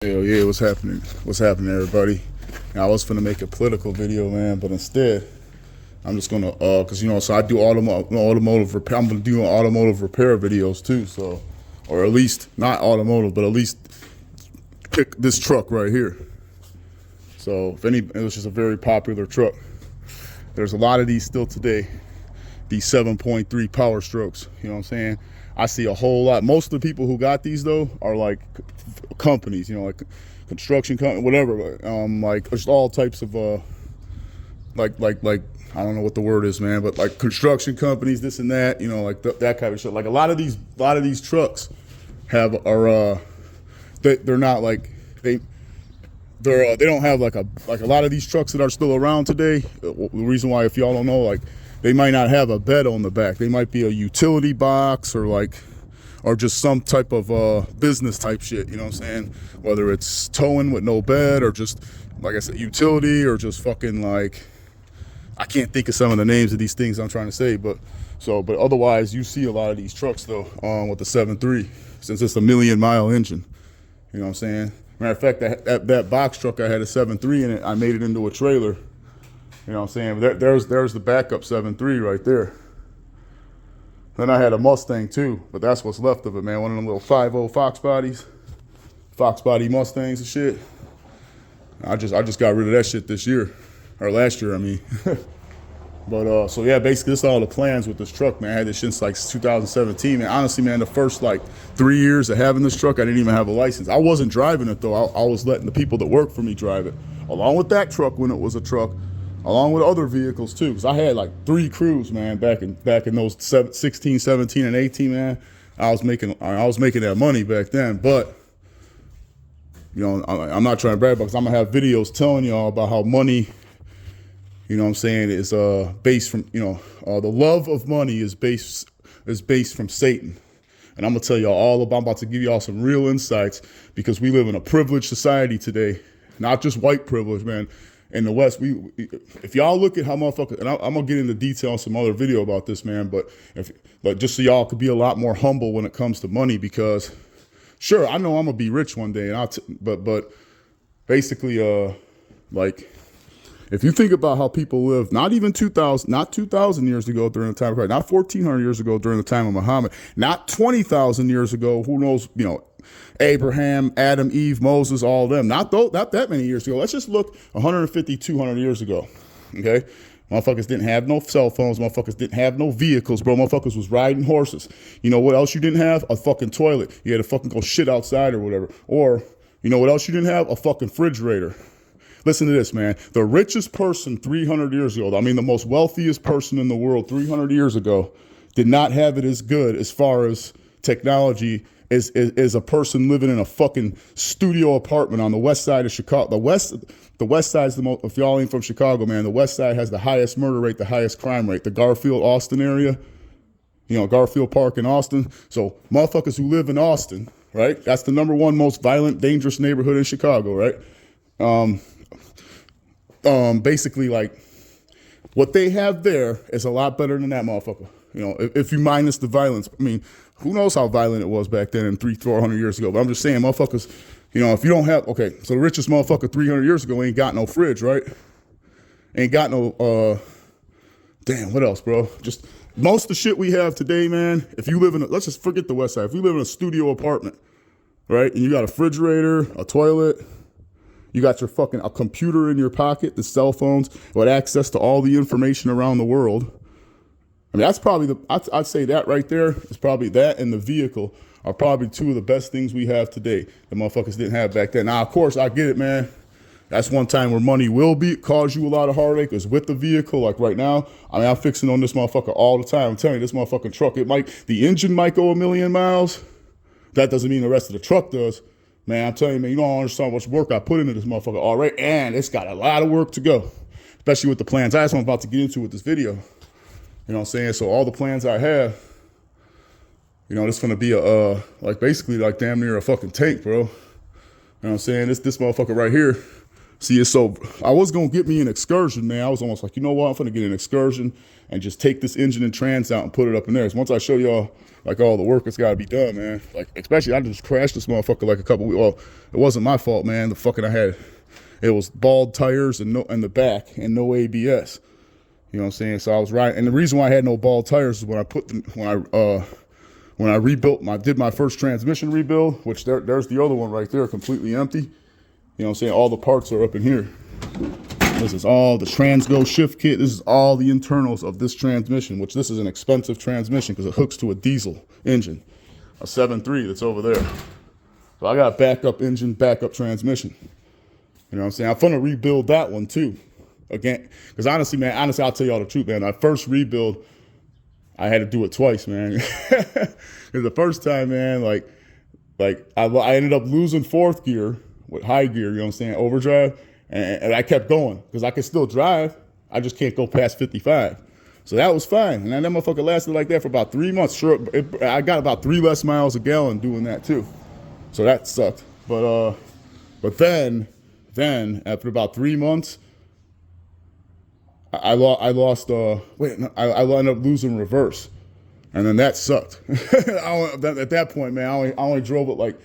Hell yeah, what's happening? What's happening, everybody? Now, I was finna make a political video, man, but instead, I'm just gonna, cause so I do automotive repair. I'm gonna do automotive repair videos too, so, or at least not automotive, but at least pick this truck right here. So it was just a very popular truck. There's a lot of these still today. These 7.3 Power Strokes. You know what I'm saying? I see a whole lot. Most of the people who got these though are like companies, like construction company, whatever. Like just all types of like I don't know what the word is, man, but like construction companies, this and that, like that kind of shit. Like a lot of these trucks they're not like they don't have like a lot of these trucks that are still around today. The reason why, if y'all don't know, like they might not have a bed on the back. They might be a utility box or just some type of business type shit, you know what I'm saying? Whether it's towing with no bed or just, like I said, utility or just fucking like, I can't think of some of the names of these things I'm trying to say, but otherwise you see a lot of these trucks though with the 7.3, since it's a 1,000,000-mile engine, you know what I'm saying? Matter of fact, that box truck, I had a 7.3 in it. I made it into a trailer. You know what I'm saying? There's the backup 7.3 right there. Then I had a Mustang too, but that's what's left of it, man. One of them little 5.0 Fox body Mustangs and shit. I just got rid of that shit this year, or last year, I mean. But so yeah, basically this is all the plans with this truck, man. I had this since like 2017, man. Honestly, man, the first like 3 years of having this truck, I didn't even have a license. I wasn't driving it though. I was letting the people that work for me drive it, along with that truck when it was a truck, along with other vehicles too. Cause I had like 3 crews, man, back in those 16, 17, and 18, man. I was making that money back then, but I'm not trying to brag about, because I'm gonna have videos telling y'all about how money, you know what I'm saying, is based from, the love of money is based from Satan. And I'm gonna tell y'all I'm about to give y'all some real insights, because we live in a privileged society today, not just white privilege, man. In the West, if y'all look at how motherfuckers, and I'm gonna get into detail on some other video about this, man, but just so y'all could be a lot more humble when it comes to money, because sure, I know I'm gonna be rich one day, and but basically, like, if you think about how people lived, not 2,000 years ago during the time of Christ, not 1,400 years ago during the time of Muhammad, not 20,000 years ago, who knows, Abraham, Adam, Eve, Moses, all of them, not that many years ago. Let's just look 150, 200 years ago, okay? Motherfuckers didn't have no cell phones. Motherfuckers didn't have no vehicles, bro. Motherfuckers was riding horses. You know what else you didn't have? A fucking toilet. You had to fucking go shit outside or whatever. Or, you know what else you didn't have? A fucking refrigerator. Listen to this, man. The richest person 300 years ago, I mean the most wealthiest person in the world 300 years ago, did not have it as good as far as technology as a person living in a fucking studio apartment on the west side of Chicago. The west side is the most, if y'all ain't from Chicago, man, the west side has the highest murder rate, the highest crime rate. The Garfield, Austin area, Garfield Park in Austin. So motherfuckers who live in Austin, right? That's the #1 most violent, dangerous neighborhood in Chicago, right? Basically, like, what they have there is a lot better than that motherfucker. If you minus the violence. I mean, who knows how violent it was back then and 400 years ago. But I'm just saying, motherfuckers, if you don't have, okay, so the richest motherfucker 300 years ago ain't got no fridge, right? Ain't got no, damn, what else, bro? Just most of the shit we have today, man, if you live let's just forget the west side. If you live in a studio apartment, right, and you got a refrigerator, a toilet, you got a computer in your pocket, the cell phones, with access to all the information around the world. I mean, that's probably I'd say that right there is probably, that and the vehicle are probably 2 of the best things we have today that motherfuckers didn't have back then. Now, of course, I get it, man. That's one time where money will cause you a lot of heartache, is with the vehicle. Like right now, I mean, I'm fixing on this motherfucker all the time. I'm telling you, this motherfucking truck, the engine might go 1,000,000 miles. That doesn't mean the rest of the truck does. Man, I'm telling you, man, you don't understand how much work I put into this motherfucker already, and it's got a lot of work to go, especially with the plans. That's what I'm about to get into with this video. You know what I'm saying? So all the plans I have, this gonna be basically like damn near a fucking tank, bro. You know what I'm saying? This motherfucker right here, See, so I was gonna get me an Excursion, man. I was almost like, you know what, I'm gonna get an Excursion and just take this engine and trans out and put it up in there. So once I show y'all like all the work that's gotta be done, man. Like especially I just crashed this motherfucker like a couple weeks. Well, it wasn't my fault, man. The fucking it was bald tires and the back and no ABS. You know what I'm saying? So I was riding, and the reason why I had no bald tires is when I rebuilt did my first transmission rebuild, which there's the other one right there, completely empty. You know what I'm saying? All the parts are up in here. This is all the Transgo shift kit. This is all the internals of this transmission, which this is an expensive transmission because it hooks to a diesel engine, a 7.3 that's over there. So I got backup engine, backup transmission. You know what I'm saying? I'm gonna rebuild that one too. Again, because honestly, I'll tell y'all the truth, man. My first rebuild, I had to do it twice, man. Because the first time, man, like I ended up losing fourth gear with high gear, you know what I'm saying, overdrive, and I kept going because I could still drive. I just can't go past 55. So that was fine. And that motherfucker lasted like that for about 3 months. Sure, I got about 3 less miles a gallon doing that too. So that sucked. But then after about 3 months, I ended up losing reverse, and then that sucked. At that point, man, I only drove it like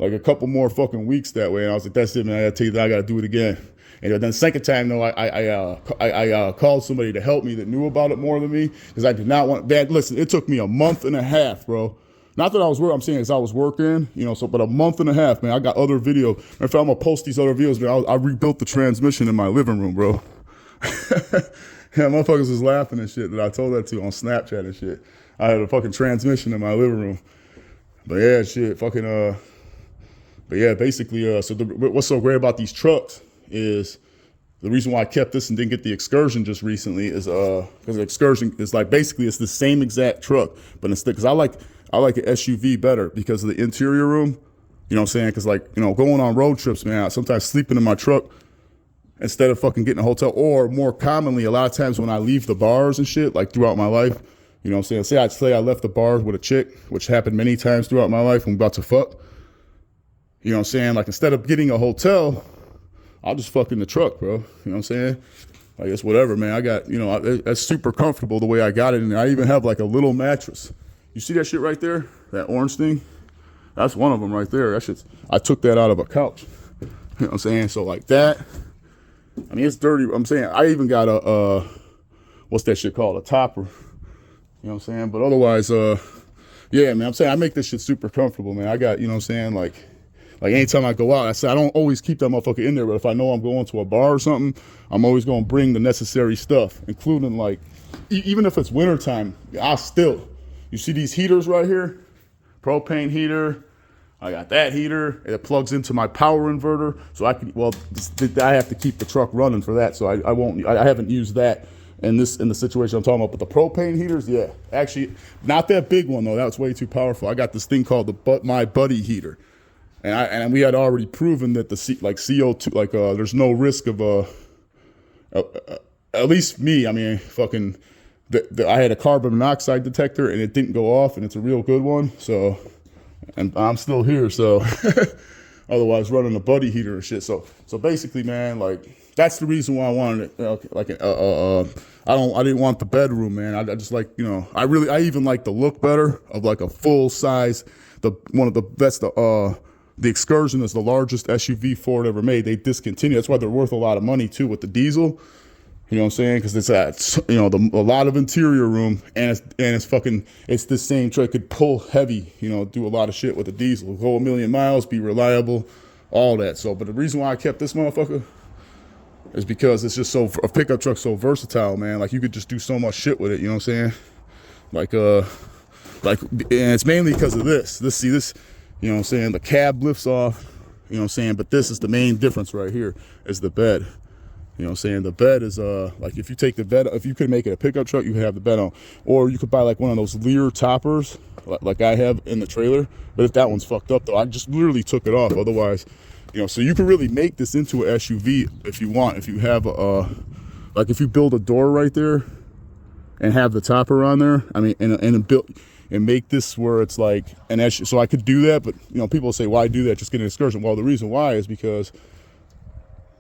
a couple more fucking weeks that way, and I was like, that's it, man. I gotta take that. I gotta do it again. And then the second time, though, I called somebody to help me that knew about it more than me because I did not want. Dad, listen, it took me a month and a half, bro. Not that I was working, I'm saying is I was working, you know, but a month and a half, man. I got other video. In fact, I'm gonna post these other videos, man. I rebuilt the transmission in my living room, bro. Yeah, motherfuckers was laughing and shit that I told that to on Snapchat and shit. I had a fucking transmission in my living room. But yeah, shit, fucking, but yeah, basically, so what's so great about these trucks is the reason why I kept this and didn't get the Excursion just recently is, because the Excursion is like, basically it's the same exact truck, but instead, because I like an SUV better because of the interior room, you know what I'm saying? Because like, you know, going on road trips, man, sometimes sleeping in my truck, instead of fucking getting a hotel, or more commonly, a lot of times when I leave the bars and shit, like throughout my life, you know what I'm saying? Say I left the bar with a chick, which happened many times throughout my life when I'm about to fuck. You know what I'm saying? Like instead of getting a hotel, I'll just fuck in the truck, bro. You know what I'm saying? Like it's whatever, man. I got, you know, that's super comfortable the way I got it. And I even have like a little mattress. You see that shit right there? That orange thing? That's one of them right there. That shit's, I took that out of a couch. You know what I'm saying? So like that. I mean, it's dirty. I'm saying I even got a, what's that shit called? A topper. You know what I'm saying? But otherwise, yeah, man, I'm saying I make this shit super comfortable, man. I got, you know what I'm saying? Like anytime I go out, I say I don't always keep that motherfucker in there, but if I know I'm going to a bar or something, I'm always going to bring the necessary stuff, including like, even if it's wintertime, I'll still, you see these heaters right here? Propane heater. I got that heater. It plugs into my power inverter, so I have to keep the truck running for that. So I haven't used that in the situation I'm talking about. But the propane heaters, yeah, actually not that big one though. That was way too powerful. I got this thing called my buddy heater, and we had already proven that the CO2 there's no risk of at least me. I mean, fucking, I had a carbon monoxide detector and it didn't go off, and it's a real good one. So. And I'm still here, so otherwise running a buddy heater and shit. So basically, man, like that's the reason why I wanted it. I didn't want the bedroom, man. I just like, you know, I even like the look better of like a full size. The Excursion is the largest SUV Ford ever made. They discontinued. That's why they're worth a lot of money too with the diesel. You know what I'm saying? Because it's you know, a lot of interior room, and it's the same truck. It could pull heavy, you know, do a lot of shit with the diesel, go a million miles, be reliable, all that. So, but the reason why I kept this motherfucker is because it's just a pickup truck so versatile, man. Like you could just do so much shit with it. You know what I'm saying? And it's mainly because of this. You know what I'm saying? The cab lifts off. You know what I'm saying? But this is the main difference right here is the bed. You know what I'm saying? The bed is, like if you take the bed, if you could make it a pickup truck, you could have the bed on. Or you could buy like one of those Lear toppers, like I have in the trailer. But if that one's fucked up though, I just literally took it off. Otherwise, you know, so you can really make this into an SUV if you want. If you have like if you build a door right there and have the topper on there, I mean, and make this where it's like an SUV. So I could do that, but you know, people say, why do that? Just get an Excursion. Well, the reason why is because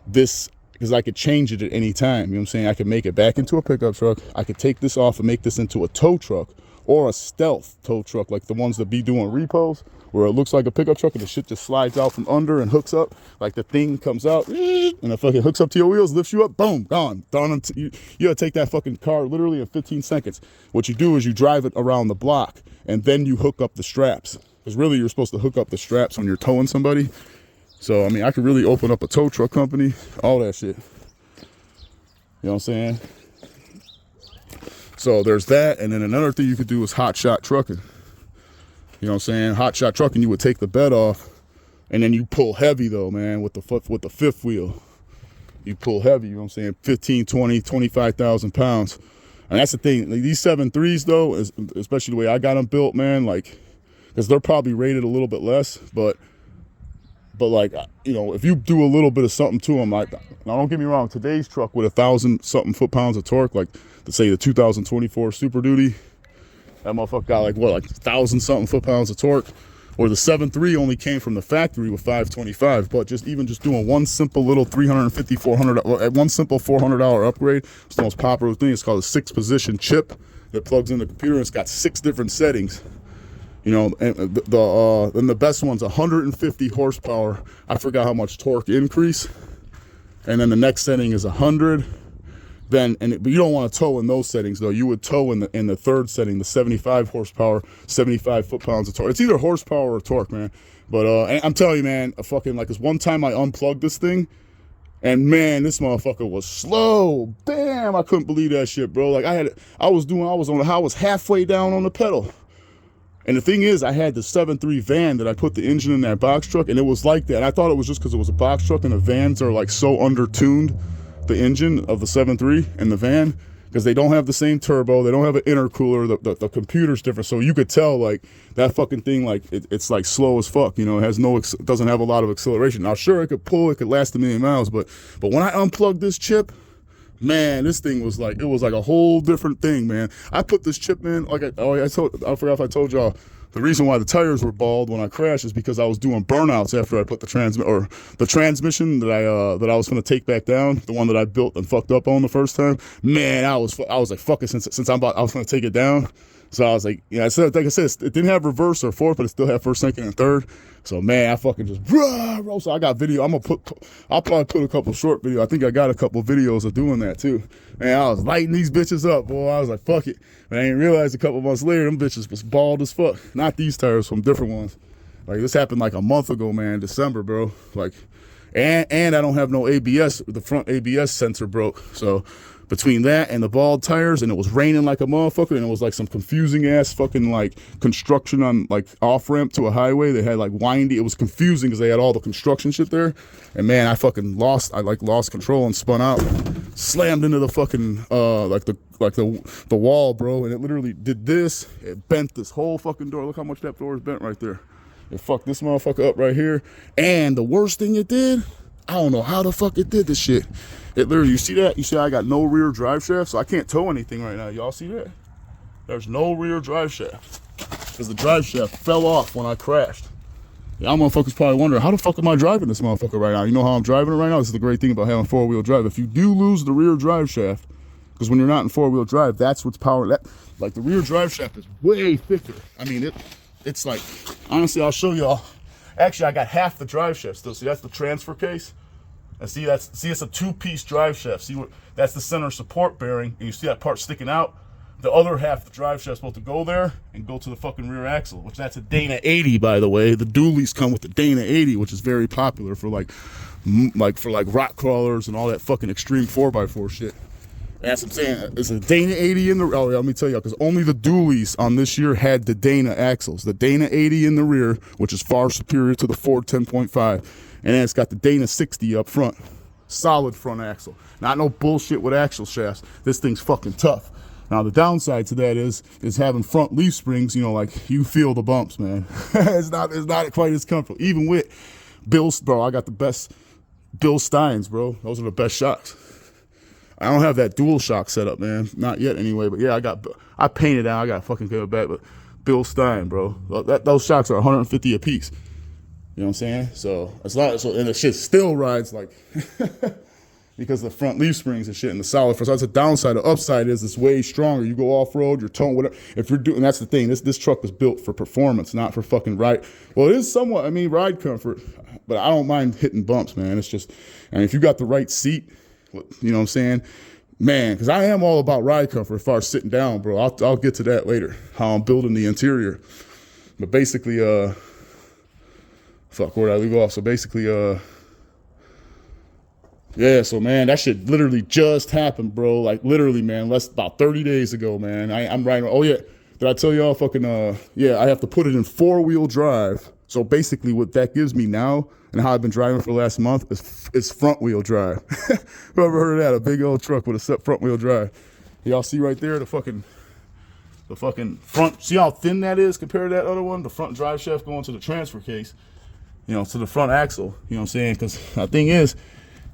this, because I could change it at any time. You know what I'm saying? I could make it back into a pickup truck. I could take this off and make this into a tow truck or a stealth tow truck, like the ones that be doing repos, where it looks like a pickup truck and the shit just slides out from under and hooks up. Like the thing comes out and it fucking hooks up to your wheels, lifts you up, boom, gone. Done. You gotta take that fucking car literally in 15 seconds. What you do is you drive it around the block and then you hook up the straps. Because really you're supposed to hook up the straps when you're towing somebody. So, I mean, I could really open up a tow truck company, all that shit. You know what I'm saying? So there's that. And then another thing you could do is hot shot trucking. You know what I'm saying? Hot shot trucking, you would take the bed off and then you pull heavy though, man, with the fifth wheel. You pull heavy, you know what I'm saying? 15, 20, 25,000 pounds. And that's the thing. Like, these 7.3s though, especially the way I got them built, man, like, because they're probably rated a little bit less, but like, you know, if you do a little bit of something to them, like, now don't get me wrong, today's truck with 1,000-something foot-pounds of torque, like, to say the 2024 Super Duty, that motherfucker got like 1,000-something foot-pounds of torque. Or the 7.3 only came from the factory with 525. But just doing one simple little $350, $400, one simple $400 upgrade, it's the most popular thing. It's called a 6-position chip that plugs in the computer. And it's got 6 different settings. You know, and the best one's 150 horsepower. I forgot how much torque increase. And then the next setting is 100. But you don't want to tow in those settings though. You would tow in the third setting, the 75 horsepower, 75 foot-pounds of torque. It's either horsepower or torque, man. But and I'm telling you, man, this one time I unplugged this thing, and man, this motherfucker was slow. Damn, I couldn't believe that shit, bro. Like I was halfway down on the pedal. And the thing is, I had the 7.3 van that I put the engine in that box truck, and it was like that. I thought it was just because it was a box truck, and the vans are like so under-tuned, the engine of the 7.3 and the van, because they don't have the same turbo, they don't have an intercooler, the computer's different. So you could tell, like, that fucking thing, like, it's like slow as fuck, you know. It has it doesn't have a lot of acceleration. Now, sure, it could pull, it could last 1,000,000 miles, but when I unplugged this chip, man, this thing was like, it was like a whole different thing, man. I put this chip in, like, I forgot if I told y'all, the reason why the tires were bald when I crashed is because I was doing burnouts after I put the transmission that I was gonna take back down, the one that I built and fucked up on the first time. Man, I was like, fuck it, since I was gonna take it down. So I was like, yeah, like I said, it didn't have reverse or fourth, but it still had first, second, and third. So man, I fucking just roll. So I got video. I'll probably put a couple short videos. I think I got a couple videos of doing that too. Man, I was lighting these bitches up, boy. I was like, fuck it. And I didn't realize a couple months later, them bitches was bald as fuck. Not these tires, from different ones. Like, this happened like a month ago, man, December, bro. Like, and I don't have no ABS. The front ABS sensor broke. So between that and the bald tires, and it was raining like a motherfucker, and it was like some confusing ass fucking like construction on like off ramp to a highway. They had like windy. It was confusing because they had all the construction shit there. And man, I lost control and spun out, slammed into the fucking the wall, bro. And it literally did this. It bent this whole fucking door. Look how much that door is bent right there. It fucked this motherfucker up right here. And the worst thing it did, I don't know how the fuck it did this shit. It literally, you see that? You see I got no rear drive shaft, so I can't tow anything right now. Y'all see that? There's no rear drive shaft because the drive shaft fell off when I crashed. Y'all motherfuckers probably wonder, how the fuck am I driving this motherfucker right now? You know how I'm driving it right now? This is the great thing about having four-wheel drive. If you do lose the rear drive shaft, because when you're not in four-wheel drive, that's what's powering that. Like, the rear drive shaft is way thicker. I mean, it's like, honestly, I'll show y'all. Actually, I got half the drive shaft still. See, that's the transfer case. And see, it's a two-piece drive shaft. See, that's the center support bearing, and you see that part sticking out. The other half of the drive shaft is supposed to go there and go to the fucking rear axle, which that's a Dana 80, by the way. The dualies come with the Dana 80, which is very popular for like rock crawlers and all that fucking extreme 4x4 shit. That's what I'm saying. It's a Dana 80 in the, oh yeah, let me tell you, because only the dualies on this year had the Dana axles. The Dana 80 in the rear, which is far superior to the Ford 10.5. And then it's got the Dana 60 up front. Solid front axle. Not no bullshit with axle shafts. This thing's fucking tough. Now the downside to that is having front leaf springs, you know, like, you feel the bumps, man. it's not quite as comfortable. Even with Bill's, bro, I got the best Bill Steins, bro. Those are the best shocks. I don't have that dual shock setup, man. Not yet anyway, but yeah, I painted out. I got fucking good back, but Bill Stein, bro. Those shocks are 150 a piece. You know what I'm saying? So it's not so, and the shit still rides like because the front leaf springs and shit and the solid front. So that's the downside. The upside is it's way stronger. You go off road, you're towing whatever. If you're doing, that's the thing. This truck was built for performance, not for fucking ride. Well, it is somewhat. I mean, ride comfort, but I don't mind hitting bumps, man. It's just, and if you got the right seat, you know what I'm saying, man. Because I am all about ride comfort as far as sitting down, bro. I'll get to that later. How I'm building the interior, but basically, fuck, where did I leave off? So basically, yeah, so man, that shit literally just happened, bro. Like literally, man, about 30 days ago, man. I'm riding. Oh yeah, did I tell y'all fucking? Yeah, I have to put it in 4-wheel drive. So basically, what that gives me now and how I've been driving for the last month is front wheel drive. Whoever heard of that? A big old truck with a set front wheel drive. Y'all see right there the fucking front. See how thin that is compared to that other one? The front drive shaft going to the transfer case. You know, to the front axle. You know what I'm saying? Because the thing is.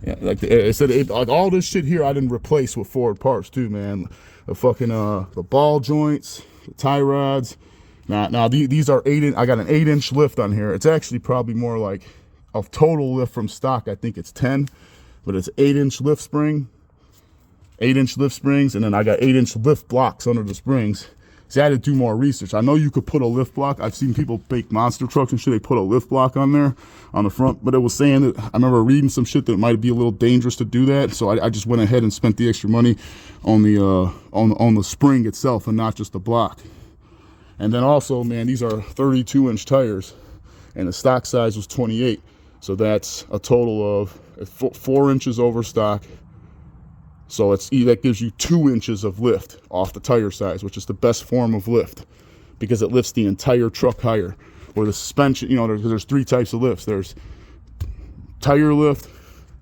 Yeah, like it said, like all this shit here, I didn't replace with Ford parts too, man. The fucking the ball joints, the tie rods. Now these are 8-inch. I got an 8-inch lift on here. It's actually probably more like a total lift from stock. I think it's 10, but it's 8-inch lift spring, 8-inch lift springs, and then I got 8-inch lift blocks under the springs. See, I had to do more research. I know you could put a lift block. I've seen people make monster trucks and shit. They put a lift block on there on the front, but it was saying that I remember reading some shit that might be a little dangerous to do that. So I just went ahead and spent the extra money on the spring itself and not just the block. And then also, man, these are 32-inch tires, and the stock size was 28. So that's a total of 4 inches over stock. So that gives you 2 inches of lift off the tire size, which is the best form of lift because it lifts the entire truck higher. Or the suspension, you know, there's 3 types of lifts. There's tire lift,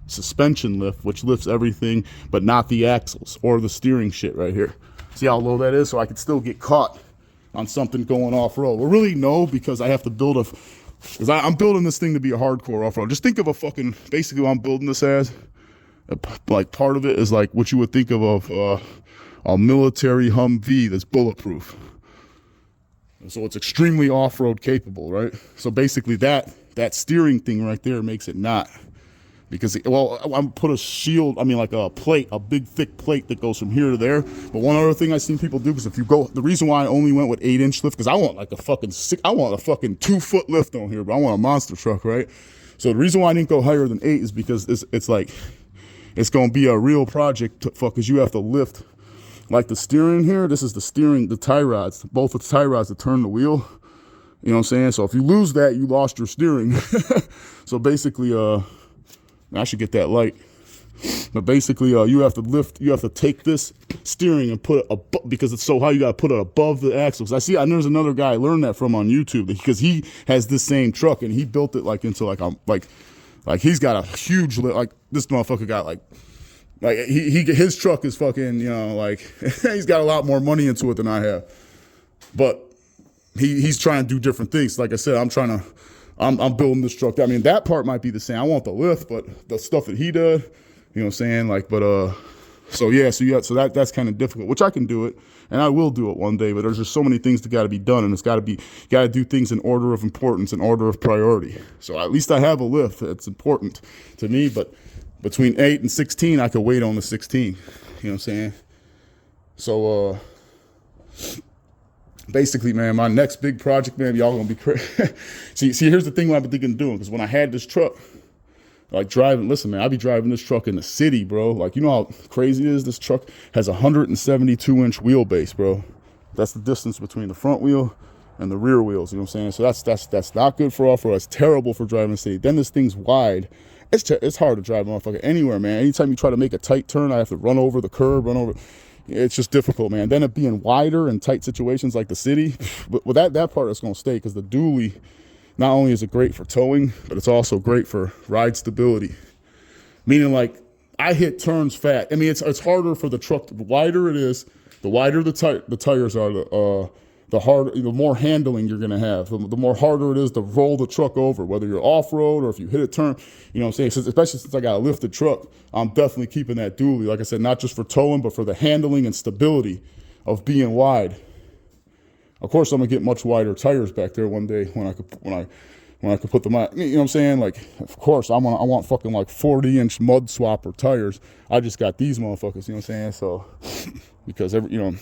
suspension lift, which lifts everything but not the axles or the steering shit right here. See how low that is? So I could still get caught on something going off-road. Well, really no, because I have to build because I'm building this thing to be a hardcore off-road. Just think of basically what I'm building this as. Like part of it is like what you would think of a military Humvee that's bulletproof. So it's extremely off-road capable, right? So basically that steering thing right there makes it not. Because, I'm put a shield, like a plate, a big thick plate that goes from here to there. But one other thing I've seen people do, because the reason why I only went with 8-inch lift, because I want a fucking 2-foot lift on here, but I want a monster truck, right? So the reason why I didn't go higher than 8 is because it's like, it's going to be a real project because you have to lift. Like the steering here, this is the steering, the tie rods, both the tie rods that turn the wheel. You know what I'm saying? So if you lose that, you lost your steering. So basically, I should get that light. But basically, you have to take this steering and put it because it's so high, you got to put it above the axles. I know there's another guy I learned that from on YouTube because he has this same truck and he built it like he's got a huge, like this motherfucker got like his truck is fucking, you know, like he's got a lot more money into it than I have. But he's trying to do different things. Like I said, I'm building this truck. That part might be the same. I want the lift, but the stuff that he does, you know what I'm saying? So that's kind of difficult, which I can do it and I will do it one day, but there's just so many things that got to be done and got to do things in order of importance and order of priority. So at least I have a lift. It's important to me, but between 8 and 16, I could wait on the 16, you know what I'm saying? So, basically, man, my next big project, man, y'all gonna be crazy. see, here's the thing what I've been thinking of doing, because when I had this truck, listen, man, I be driving this truck in the city, bro. Like, you know how crazy it is? This truck has a 172-inch wheelbase, bro. That's the distance between the front wheel and the rear wheels, you know what I'm saying? So that's not good for off-road. It's terrible for driving in the city. Then this thing's wide. It's hard to drive, motherfucker, anywhere, man. Anytime you try to make a tight turn, I have to run over the curb, It's just difficult, man. Then it being wider in tight situations like the city, but that part is going to stay because the dually, not only is it great for towing, but it's also great for ride stability. Meaning, like, I hit turns fast. It's harder for the truck. The wider it is, the wider the tires are, the more handling you're going to have. The more harder it is to roll the truck over, whether you're off-road or if you hit a turn. You know what I'm saying? Especially since I got a lifted truck, I'm definitely keeping that dually. Like I said, not just for towing, but for the handling and stability of being wide. Of course, I'm going to get much wider tires back there one day when when I could put them on. You know what I'm saying? Like, of course, I want fucking like 40-inch mud swapper tires. I just got these motherfuckers, you know what I'm saying? So, because you know,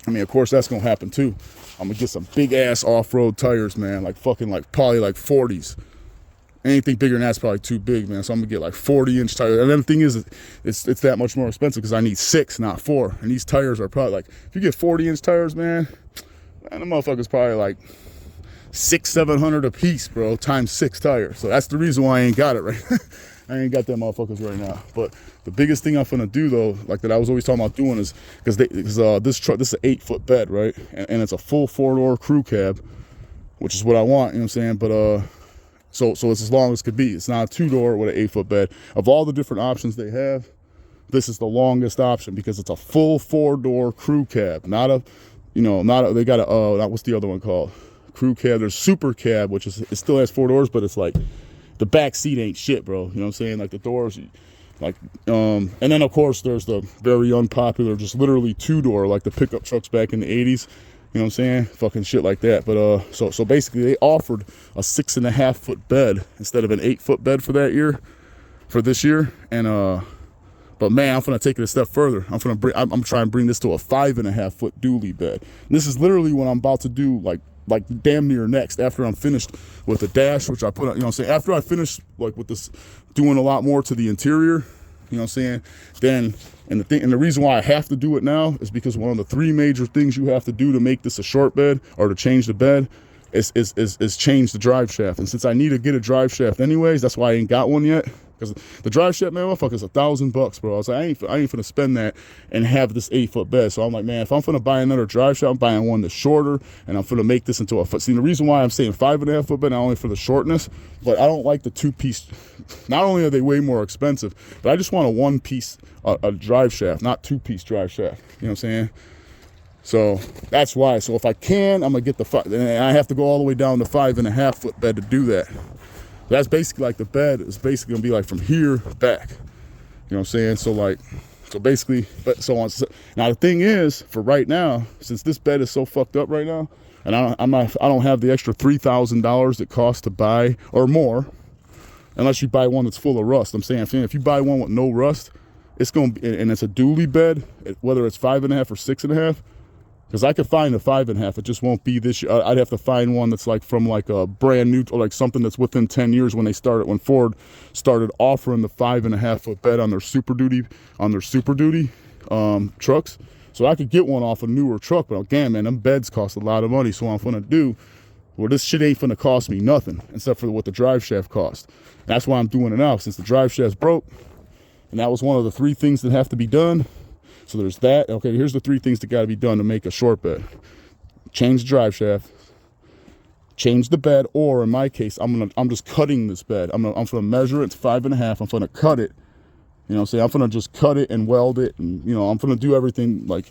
I mean, of course, that's gonna happen too. I'm gonna get some big ass off-road tires, man, like fucking like probably like 40s. Anything bigger than that's probably too big, man. So I'm gonna get like 40-inch tires. And then the thing is, it's that much more expensive because I need 6, not 4. And these tires are probably like, if you get 40-inch tires, man, the motherfucker's probably like $600-700 a piece, bro, times 6 tires. So that's the reason why I ain't got it right. I ain't got them motherfuckers right now. But the biggest thing I'm finna do though, like that I was always talking about doing is because this truck, this is an 8-foot bed, right? And it's a full 4-door crew cab, which is what I want, you know what I'm saying? But so it's as long as could be. It's not a 2-door with an 8-foot bed. Of all the different options they have, this is the longest option because it's a full 4-door crew cab, not a, you know, they got a what's the other one called? Crew cab. There's super cab, which is, it still has 4 doors, but it's like the back seat ain't shit, bro. You know what I'm saying? Like the doors, like and then of course there's the very unpopular, just literally 2-door, like the pickup trucks back in the 80s. You know what I'm saying? Fucking shit like that. But so basically they offered a 6.5-foot bed instead of an 8-foot bed for this year. And but man, I'm gonna take it a step further. I'm trying to bring this to a 5.5-foot dually bed. And this is literally what I'm about to do, like damn near next, after I'm finished with the dash, which I put on, you know what I'm saying? After I finish like with this, doing a lot more to the interior, you know what I'm saying? Then, and the reason why I have to do it now is because one of the 3 major things you have to do to make this a short bed or to change the bed is change the drive shaft. And since I need to get a drive shaft anyways, that's why I ain't got one yet. Because the drive shaft, man, motherfucker's $1,000, bro. I was like, I ain't finna spend that and have this 8-foot bed. So I'm like, man, if I'm finna buy another drive shaft, I'm buying one that's shorter, and I'm finna make this into a foot. See, the reason why I'm saying 5.5-foot bed, not only for the shortness, but I don't like the 2-piece. Not only are they way more expensive, but I just want a 1-piece a drive shaft, not 2-piece drive shaft. You know what I'm saying? So that's why. So if I can, I'm gonna get the 5, and I have to go all the way down to 5.5-foot bed to do that. That's basically like the bed is basically gonna be like from here back. You know what I'm saying? So like, so basically, but so on. Now the thing is, for right now, since this bed is so fucked up right now, and I don't have the extra $3,000 it costs to buy or more, unless you buy one that's full of rust. I'm saying if you buy one with no rust, it's gonna be, and it's a dually bed, whether it's 5.5 or 6.5. Because I could find a 5.5, it just won't be this year. I'd have to find one that's like from like a brand new, or like something that's within 10 years when Ford started offering the 5.5-foot bed on their Super Duty trucks. So I could get one off a newer truck, but again, man, them beds cost a lot of money. So what I'm gonna do, well, this shit ain't gonna cost me nothing except for what the drive shaft cost. That's why I'm doing it now, since the drive shaft's broke, and that was one of the 3 things that have to be done. So there's that. Okay, here's the 3 things that got to be done to make a short bed. Change the drive shaft, change the bed, or in my case, I'm just cutting this bed. I'm gonna measure it. It's 5.5. I'm gonna cut it. You know what I'm saying? I'm gonna just cut it and weld it, and you know, I'm gonna do everything like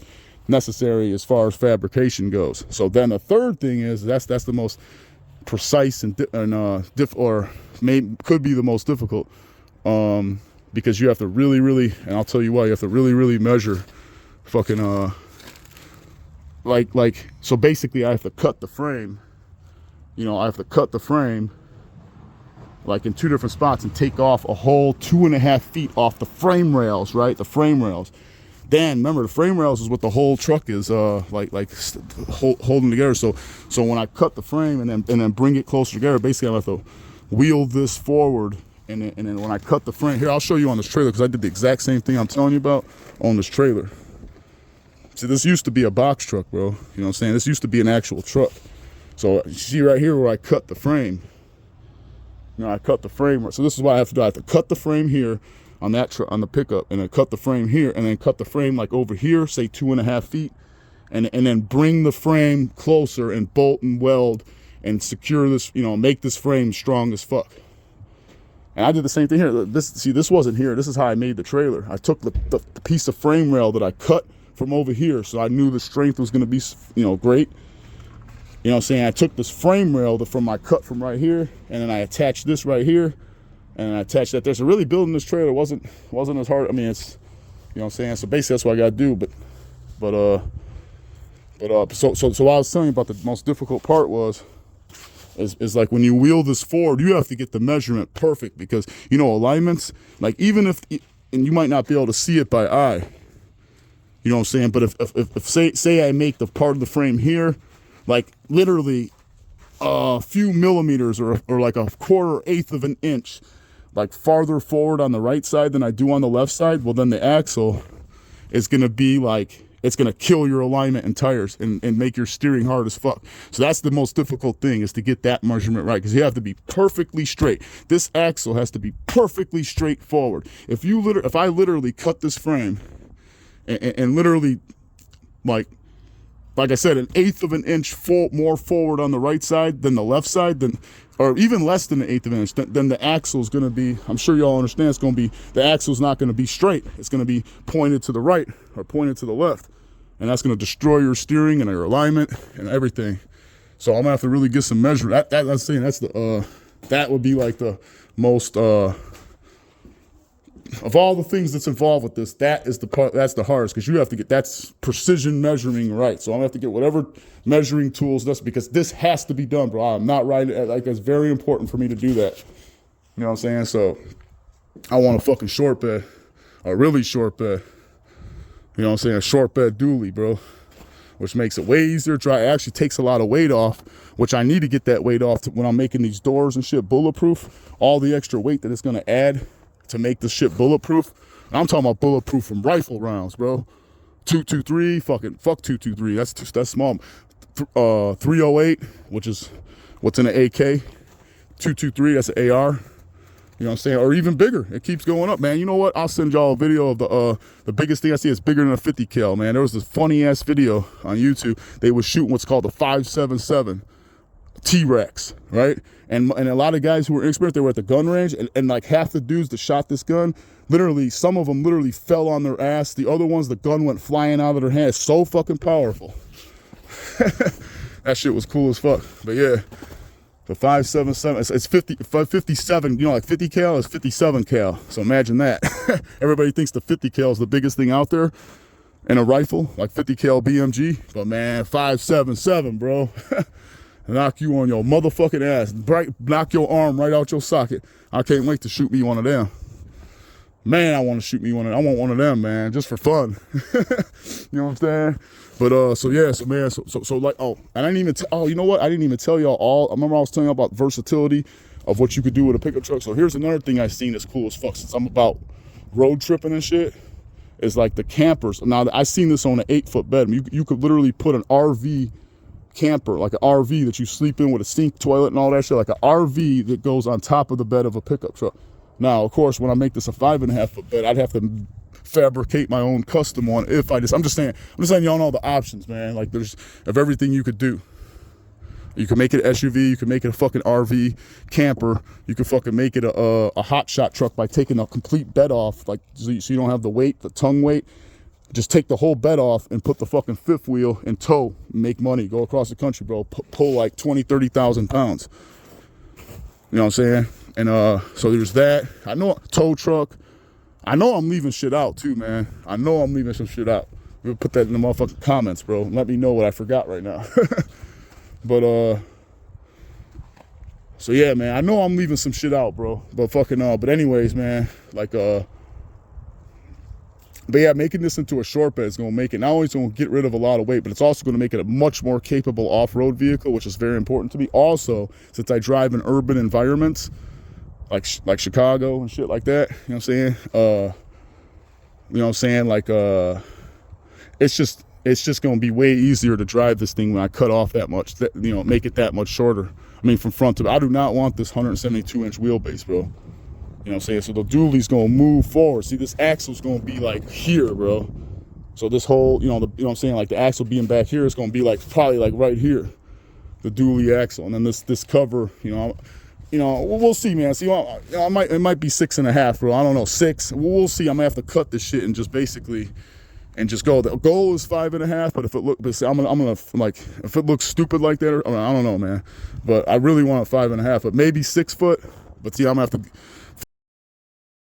necessary as far as fabrication goes. So then the third thing is that's the most precise and could be the most difficult. Because you have to really, and I'll tell you why, you have to really measure fucking, so basically I have to cut the frame, you know, I have to cut the frame like in 2 different spots and take off a whole 2.5 feet off the frame rails, right? The frame rails. Then remember, the frame rails is what the whole truck is holding together. So when I cut the frame and then bring it closer together, basically I have to wheel this forward. And then when I cut the frame, here, I'll show you on this trailer, because I did the exact same thing I'm telling you about on this trailer. See, this used to be a box truck, bro. You know what I'm saying? This used to be an actual truck. So you see right here where I cut the frame. You know, I cut the frame. So this is what I have to do. I have to cut the frame here on that truck, on the pickup, and then cut the frame here, and then cut the frame like over here, say 2.5 feet, and then bring the frame closer and bolt and weld and secure this, you know, make this frame strong as fuck. And I did the same thing here. This wasn't here. This is how I made the trailer. I took the piece of frame rail that I cut from over here, so I knew the strength was going to be, you know, great. You know what I'm saying? I took this frame rail from my cut from right here, and then I attached this right here, and I attached that there. So really building this trailer wasn't as hard. I mean, it's, you know what I'm saying? So basically that's what I got to do. So what I was telling you about, the most difficult part was is like when you wheel this forward, you have to get the measurement perfect because, you know, alignments, like even if, and you might not be able to see it by eye, you know what I'm saying? But if say I make the part of the frame here, like literally a few millimeters or like a quarter, eighth of an inch, like farther forward on the right side than I do on the left side, well then the axle is going to be like, it's going to kill your alignment and tires and make your steering hard as fuck. So that's the most difficult thing, is to get that measurement right, because you have to be perfectly straight. This axle has to be perfectly straight forward. If I literally cut this frame and literally like I said, an eighth of an inch more forward on the right side than the left side, or even less than an eighth of an inch, then the axle is going to be, I'm sure y'all understand, it's going to be, the axle's not going to be straight. It's going to be pointed to the right or pointed to the left. And that's going to destroy your steering and your alignment and everything. So I'm going to have to really get some measurement. That's saying that's the, that would be like the most, of all the things that's involved with this, that is the part, that's the hardest, because you have to get, that's precision measuring right. So I'm gonna have to get whatever measuring tools, because this has to be done, bro. I'm not riding, like, it's very important for me to do that. You know what I'm saying? So I want a fucking short bed, a really short bed. You know what I'm saying? A short bed dually, bro, which makes it way easier to drive. It actually takes a lot of weight off, which I need to get that weight off when I'm making these doors and shit bulletproof. All the extra weight that it's gonna add to make this shit bulletproof. I'm talking about bulletproof from rifle rounds, bro. 223, fuck 223. That's small. 308, which is what's in an AK. 223, that's an AR. You know what I'm saying? Or even bigger. It keeps going up, man. You know what? I'll send y'all a video of the biggest thing I see is bigger than a 50 cal, man. There was this funny ass video on YouTube. They was shooting what's called the 5.77 T-Rex, right? And a lot of guys who were inexperienced, they were at the gun range, and like half the dudes that shot this gun, literally, some of them literally fell on their ass. The other ones, the gun went flying out of their hands. So fucking powerful. That shit was cool as fuck. But yeah, the 5.77, it's 57, you know, like 50 cal is 57 cal. So imagine that. Everybody thinks the 50 cal is the biggest thing out there in a rifle, like 50 cal BMG. But man, 5.77, bro. Knock you on your motherfucking ass. Knock your arm right out your socket. I can't wait to shoot me one of them. Man, I want to shoot me one of them. I want one of them, man, just for fun. You know what I'm saying? But so yeah, so man, so like, oh, and I didn't even you know what? I didn't even tell y'all all. I remember I was telling y'all about versatility of what you could do with a pickup truck. So here's another thing I've seen that's cool as fuck, since I'm about road tripping and shit, is like the campers. Now I seen this on an 8-foot bed. You could literally put an RV camper, like an RV that you sleep in with a sink, toilet, and all that shit, like an RV that goes on top of the bed of a pickup truck. Now, of course, when I make this a 5.5-foot bed, I'd have to fabricate my own custom one. I'm just saying y'all know the options, man. Like, there's of everything you could do. You can make it an SUV, you can make it a fucking RV camper, you can fucking make it a hot shot truck by taking a complete bed off, like, so you don't have the weight, the tongue weight. Just take the whole bed off and put the fucking fifth wheel in tow, make money, go across the country, bro. Pull like 20, 30,000 pounds. You know what I'm saying? And so there's that. I know, tow truck. I know I'm leaving shit out too, man. I know I'm leaving some shit out. We'll put that in the motherfucking comments, bro. Let me know what I forgot right now. But so yeah, man, I know I'm leaving some shit out, bro. But fucking but anyways, man, like but yeah, making this into a short bed is going to make it, not only it's going to get rid of a lot of weight, but it's also going to make it a much more capable off-road vehicle, which is very important to me. Also, since I drive in urban environments, like Chicago and shit like that, you know what I'm saying? You know what I'm saying? Like, it's just going to be way easier to drive this thing when I cut off that much, you know, make it that much shorter. I mean, from front to, I do not want this 172-inch wheelbase, bro. You know what I'm saying? So the dually's gonna move forward. See, this axle's gonna be like here, bro. So this whole, you know what I'm saying, like the axle being back here is gonna be like probably like right here, the dually axle, and then this cover, you know, we'll see, man. See, it might be 6.5, bro. I don't know, 6. We'll see. I'm gonna have to cut this shit and just basically, and just go. The goal is 5.5, but if it look, I'm gonna like, if it looks stupid like that, I don't know, man. But I really want a 5.5, but maybe 6 foot. But see, I'm gonna have to.